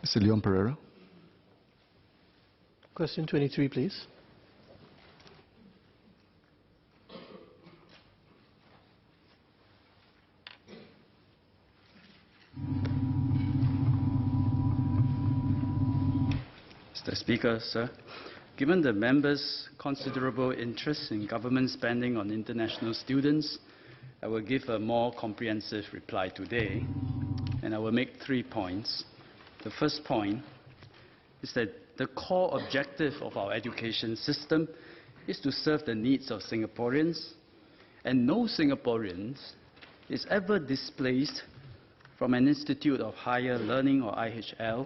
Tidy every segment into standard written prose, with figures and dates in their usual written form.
Mr. Leon Pereira. Question 23, please. Mr. Speaker, sir, given the members' considerable interest in government spending on international students, I will give a more comprehensive reply today, and I will make 3 points. The first point is that the core objective of our education system is to serve the needs of Singaporeans, and no Singaporean is ever displaced from an Institute of Higher Learning or IHL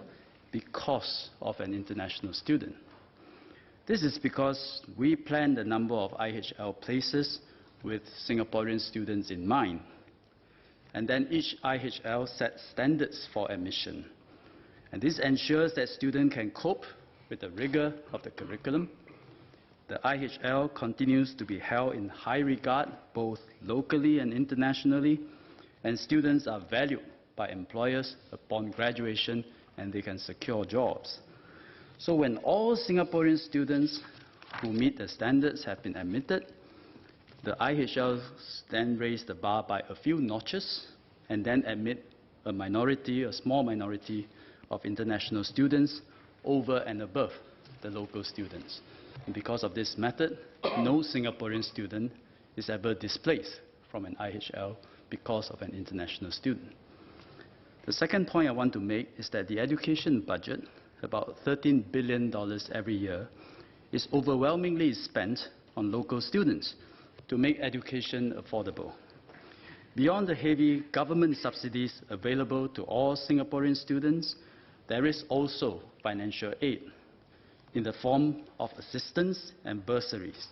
because of an international student. This is because we plan the number of IHL places with Singaporean students in mind. And then each IHL sets standards for admission. And this ensures that students can cope with the rigor of the curriculum. The IHL continues to be held in high regard both locally and internationally, and students are valued by employers upon graduation and they can secure jobs. So when all Singaporean students who meet the standards have been admitted, the IHL then raise the bar by a few notches and then admit a minority, a small minority of international students over and above the local students. And because of this method, no Singaporean student is ever displaced from an IHL because of an international student. The second point I want to make is that the education budget, about $13 billion every year, is overwhelmingly spent on local students to make education affordable. Beyond the heavy government subsidies available to all Singaporean students, there is also financial aid in the form of assistance and bursaries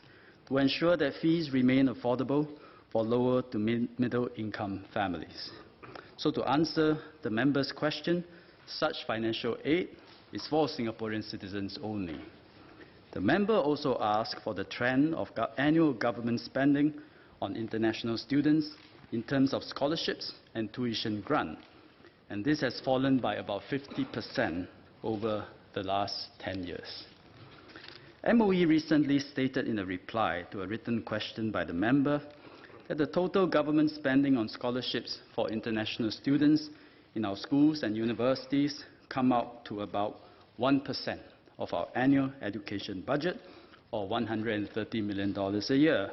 to ensure that fees remain affordable for lower to middle income families. So to answer the member's question, such financial aid is for Singaporean citizens only. The member also asked for the trend of annual government spending on international students in terms of scholarships and tuition grant, and this has fallen by about 50% over the last 10 years. MOE recently stated in a reply to a written question by the member that the total government spending on scholarships for international students in our schools and universities come out to about 1% of our annual education budget, or $130 million a year.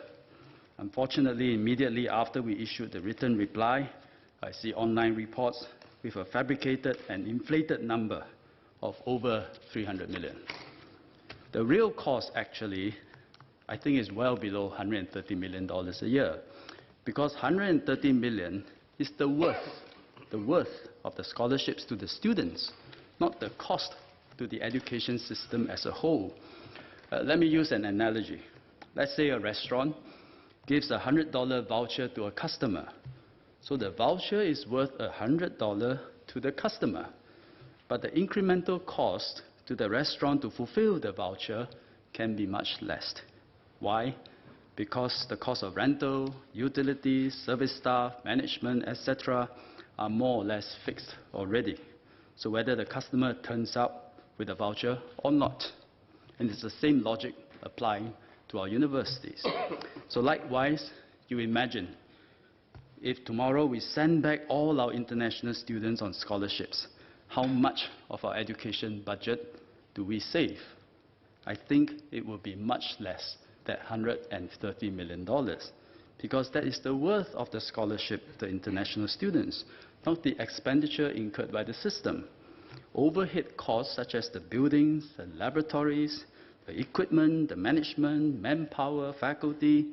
Unfortunately, immediately after we issued the written reply, I see online reports with a fabricated and inflated number of over $300 million. The real cost actually, I think, is well below $130 million a year, because $130 million is the worth of the scholarships to the students, not the cost to the education system as a whole. Let me use an analogy. Let's say a restaurant gives a $100 voucher to a customer. So the voucher is worth $100 to the customer, but the incremental cost to the restaurant to fulfill the voucher can be much less. Why? Because the cost of rental, utilities, service staff, management, etc. are more or less fixed already. So whether the customer turns up with a voucher or not. And it's the same logic applying to our universities. So likewise, you imagine if tomorrow we send back all our international students on scholarships, how much of our education budget do we save? I think it will be much less than $130 million, because that is the worth of the scholarship to international students, not the expenditure incurred by the system. Overhead costs such as the buildings, the laboratories, the equipment, the management, manpower, faculty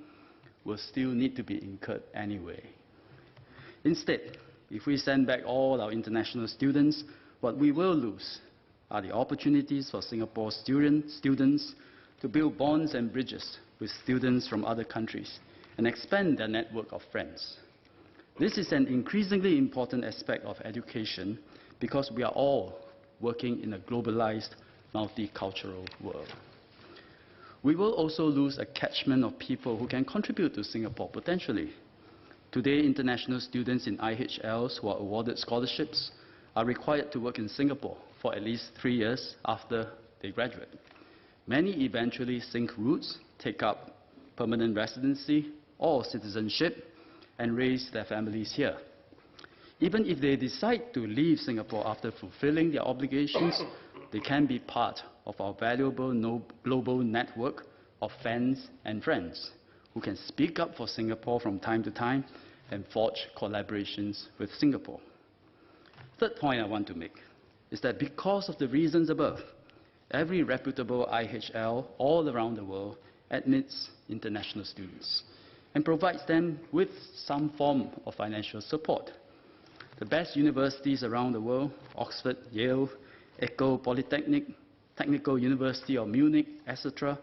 will still need to be incurred anyway. Instead, if we send back all our international students, what we will lose are the opportunities for Singapore students to build bonds and bridges with students from other countries and expand their network of friends. This is an increasingly important aspect of education because we are all working in a globalized, multicultural world. We will also lose a catchment of people who can contribute to Singapore potentially. Today, international students in IHLs who are awarded scholarships are required to work in Singapore for at least 3 years after they graduate. Many eventually sink roots, take up permanent residency or citizenship, and raise their families here. Even if they decide to leave Singapore after fulfilling their obligations, they can be part of our valuable global network of fans and friends who can speak up for Singapore from time to time and forge collaborations with Singapore. Third point I want to make is that because of the reasons above, every reputable IHL all around the world admits international students and provides them with some form of financial support. The best universities around the world, Oxford, Yale, Echo Polytechnic, Technical University of Munich, etc.,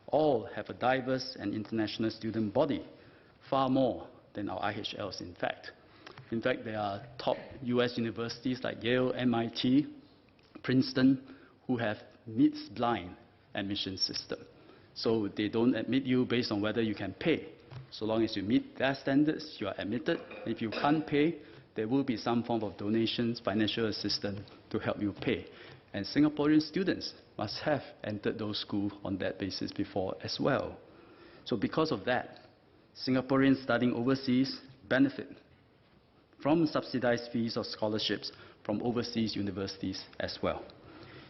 all have a diverse and international student body, far more than our IHLs, in fact. In fact, there are top US universities like Yale, MIT, Princeton, who have meets-blind admission system. So they don't admit you based on whether you can pay. So long as you meet their standards, you are admitted. If you can't pay, there will be some form of donations, financial assistance to help you pay. And Singaporean students must have entered those schools on that basis before as well. So because of that, Singaporeans studying overseas benefit from subsidized fees or scholarships from overseas universities as well.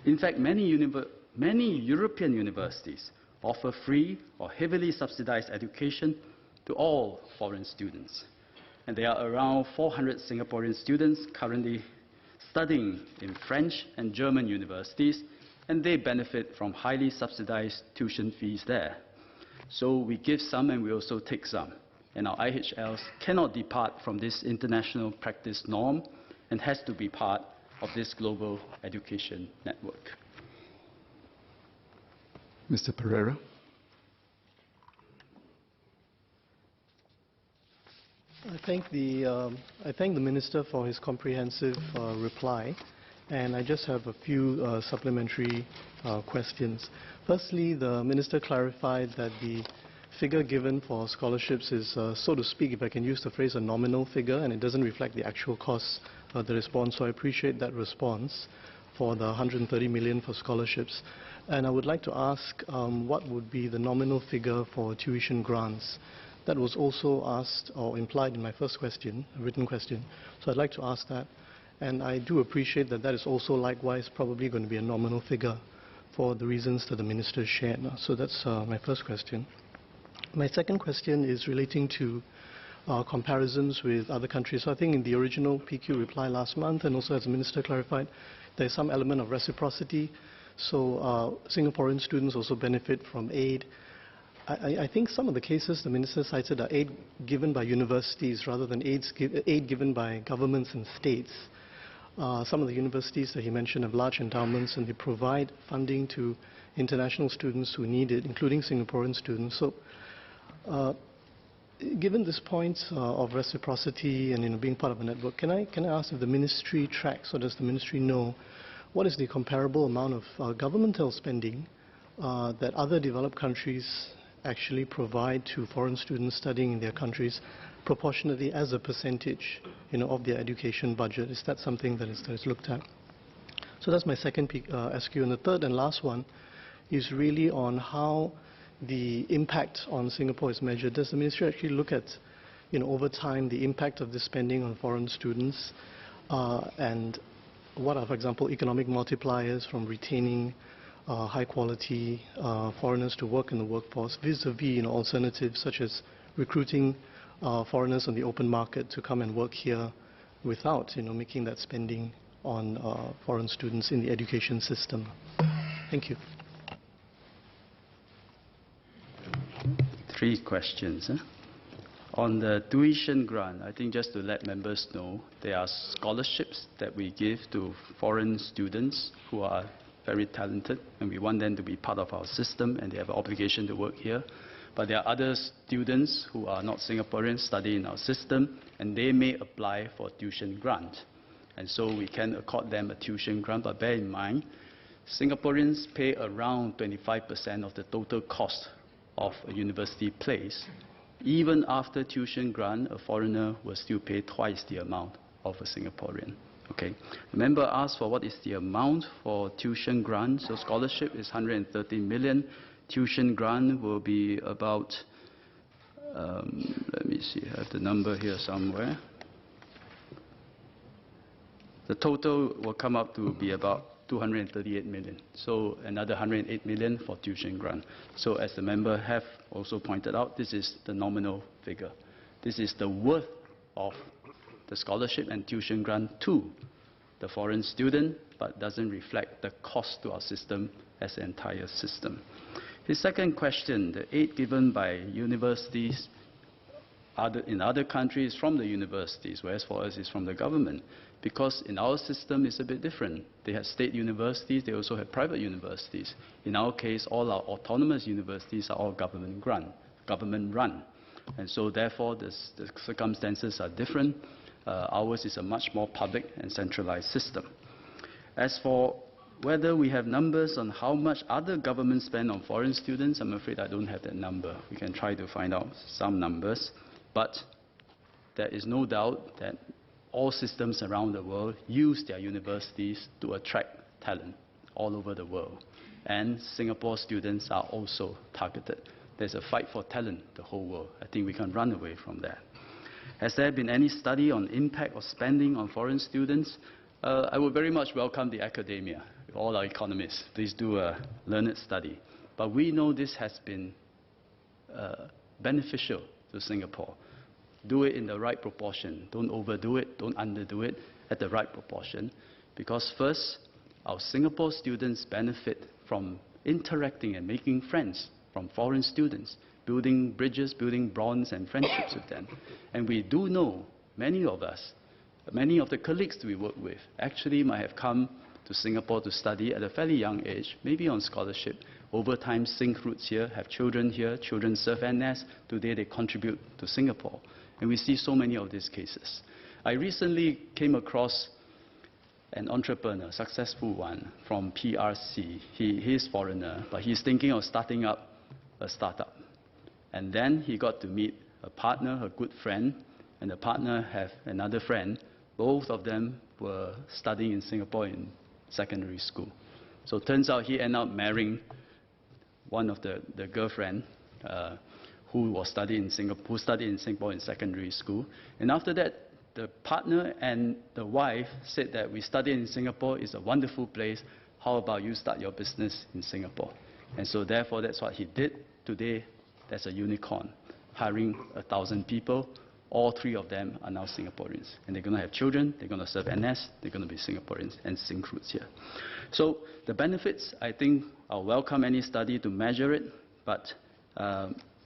In fact, many European universities offer free or heavily subsidized education to all foreign students. And there are around 400 Singaporean students currently studying in French and German universities, and they benefit from highly subsidized tuition fees there. So we give some and we also take some. And our IHLs cannot depart from this international practice norm and has to be part of this global education network. Mr. Pereira. I thank the Minister for his comprehensive reply, and I just have a few supplementary questions. Firstly, the Minister clarified that the figure given for scholarships is, so to speak, if I can use the phrase, a nominal figure, and it doesn't reflect the actual costs of the response. So I appreciate that response for the 130 million for scholarships. And I would like to ask what would be the nominal figure for tuition grants. That was also asked or implied in my first question, a written question. So I'd like to ask that. And I do appreciate that that is also likewise probably going to be a nominal figure for the reasons that the Minister shared. So that's my first question. My second question is relating to comparisons with other countries. So I think in the original PQ reply last month, and also as the Minister clarified, there's some element of reciprocity. So Singaporean students also benefit from aid. I think some of the cases the Minister cited are aid given by universities rather than aid given by governments and states. Some of the universities that he mentioned have large endowments and they provide funding to international students who need it, including Singaporean students. So given this point of reciprocity and being part of a network, can I ask if the Ministry tracks, or does the Ministry know, what is the comparable amount of governmental spending that other developed countries actually provide to foreign students studying in their countries proportionately as a percentage of their education budget? Is that something that is looked at? So that's my second SQ. And the third and last one is really on how the impact on Singapore is measured. Does the Ministry actually look at, over time, the impact of this spending on foreign students and what are, for example, economic multipliers from retaining high-quality foreigners to work in the workforce vis-a-vis alternatives such as recruiting foreigners on the open market to come and work here without making that spending on foreign students in the education system. Thank you. 3 questions. On the tuition grant, I think just to let members know, there are scholarships that we give to foreign students who are very talented, and we want them to be part of our system, and they have an obligation to work here. But there are other students who are not Singaporeans studying in our system, and they may apply for tuition grant. And so we can accord them a tuition grant, but bear in mind, Singaporeans pay around 25% of the total cost of a university place. Even after tuition grant, a foreigner will still pay twice the amount of a Singaporean. Okay. The member asked for what is the amount for tuition grant. So scholarship is 130 million. Tuition grant will be about, let me see, I have the number here somewhere. The total will come up to be about 238 million. So another 108 million for tuition grant. So as the member have also pointed out, this is the nominal figure. This is the worth of the scholarship and tuition grant to the foreign student, but doesn't reflect the cost to our system as an entire system. His second question, the aid given by universities in other countries from the universities, whereas for us it's from the government. Because in our system it's a bit different. They have state universities, they also have private universities. In our case, all our autonomous universities are all government run. And so therefore the circumstances are different. Ours is a much more public and centralized system. As for whether we have numbers on how much other governments spend on foreign students, I'm afraid I don't have that number. We can try to find out some numbers. But there is no doubt that all systems around the world use their universities to attract talent all over the world. And Singapore students are also targeted. There's a fight for talent the whole world. I think we can run away from that. Has there been any study on impact of spending on foreign students? I would very much welcome the academia, all our economists. Please do a learned study. But we know this has been beneficial to Singapore. Do it in the right proportion. Don't overdo it, don't underdo it, at the right proportion. Because first, our Singapore students benefit from interacting and making friends from foreign students, building bridges, building bonds and friendships with them. And we do know, many of us, many of the colleagues we work with, actually might have come to Singapore to study at a fairly young age, maybe on scholarship. Over time, sink roots here, have children here, children serve NS. Today they contribute to Singapore. And we see so many of these cases. I recently came across an entrepreneur, successful one, from PRC. He is foreigner, but he's thinking of starting up a startup. And then he got to meet a partner, a good friend, and the partner have another friend. Both of them were studying in Singapore in secondary school. So it turns out he ended up marrying one of the girlfriend who studied in Singapore in secondary school. And after that, the partner and the wife said that we studied in Singapore, it's a wonderful place. How about you start your business in Singapore? And so therefore, that's what he did. Today, there's a unicorn, hiring 1,000 people. All three of them are now Singaporeans. And they're going to have children, they're going to serve NS, they're going to be Singaporeans and sink roots here. So the benefits, I think, I'll welcome any study to measure it, but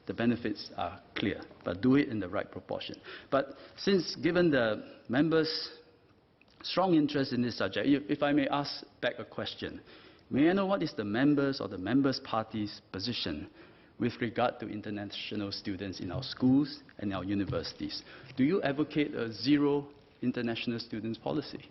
the benefits are clear. But do it in the right proportion. But since, given the members' strong interest in this subject, if I may ask back a question, may I know what is the members' or the members' party's position with regard to international students in our schools and our universities? Do you advocate a zero international students policy?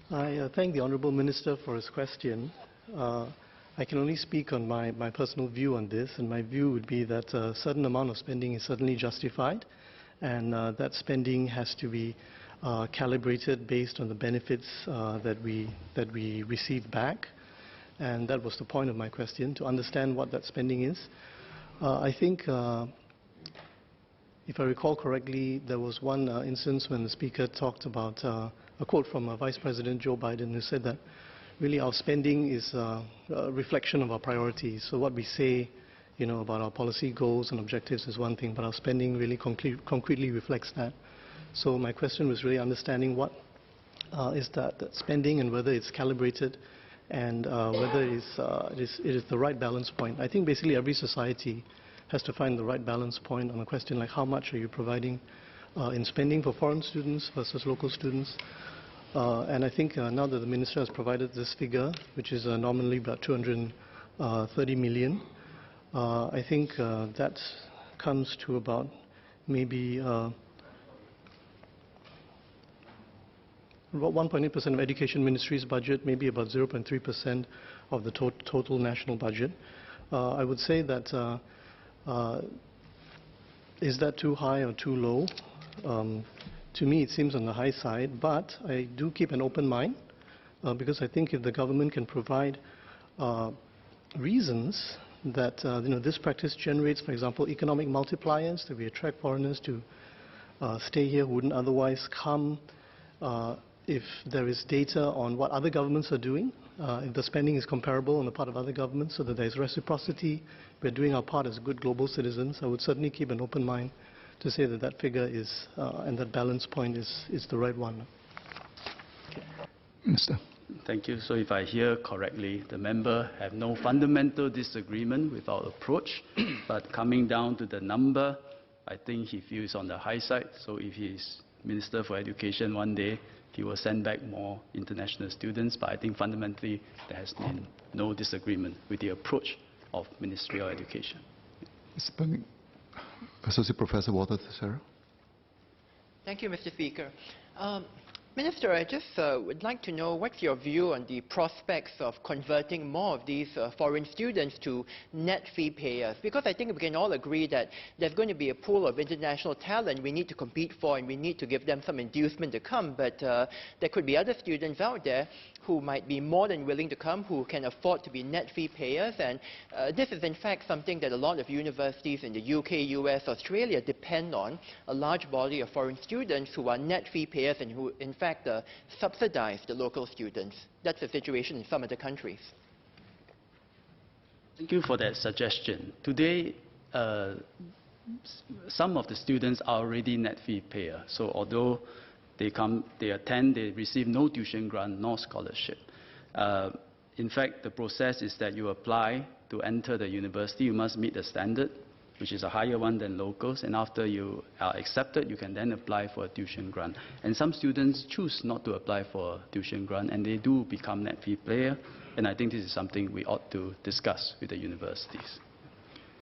I thank the Honourable Minister for his question. I can only speak on my personal view on this, and my view would be that a certain amount of spending is certainly justified, and that spending has to be calibrated based on the benefits that we receive back. And that was the point of my question, to understand what that spending is. I think, if I recall correctly, there was one instance when the Speaker talked about a quote from Vice President Joe Biden, who said that really our spending is a reflection of our priorities. So what we say, about our policy goals and objectives is one thing, but our spending really concretely reflects that. So my question was really understanding what is that spending and whether it's calibrated and whether it is the right balance point. I think basically every society has to find the right balance point on a question like how much are you providing in spending for foreign students versus local students. And I think now that the Minister has provided this figure, which is nominally about 230 million, I think that comes to about maybe about 1.8% of Education Ministry's budget, maybe about 0.3% of the total national budget. I would say that Is that too high or too low? To me, it seems on the high side, but I do keep an open mind because I think if the government can provide reasons that this practice generates, for example, economic multipliers, that we attract foreigners to stay here who wouldn't otherwise come, if there is data on what other governments are doing, if the spending is comparable on the part of other governments so that there is reciprocity, we're doing our part as good global citizens, I would certainly keep an open mind to say that that figure is, and that balance point is the right one. Minister. Thank you. So if I hear correctly, the member have no fundamental disagreement with our approach, but coming down to the number, I think he feels on the high side. So if he's Minister for Education one day, he will send back more international students, but I think fundamentally there has been no disagreement with the approach of Ministry of Education. Mr. Perming. Associate Professor Walter Teixeira. Thank you, Mr. Speaker. Minister, I just would like to know what's your view on the prospects of converting more of these foreign students to net fee payers? Because I think we can all agree that there's going to be a pool of international talent we need to compete for, and we need to give them some inducement to come. But there could be other students out there who might be more than willing to come, who can afford to be net fee payers. And this is in fact something that a lot of universities in the UK, US, Australia depend on, a large body of foreign students who are net fee payers and who in fact subsidize the local students. That's the situation in some of the countries. Thank you for that suggestion. Today, some of the students are already net fee payer. So although they come, they attend, they receive no tuition grant nor scholarship. In fact, the process is that you apply to enter the university. You must meet the standard, which is a higher one than locals, and after you are accepted, you can then apply for a tuition grant. And some students choose not to apply for a tuition grant, and they do become net fee player, and I think this is something we ought to discuss with the universities.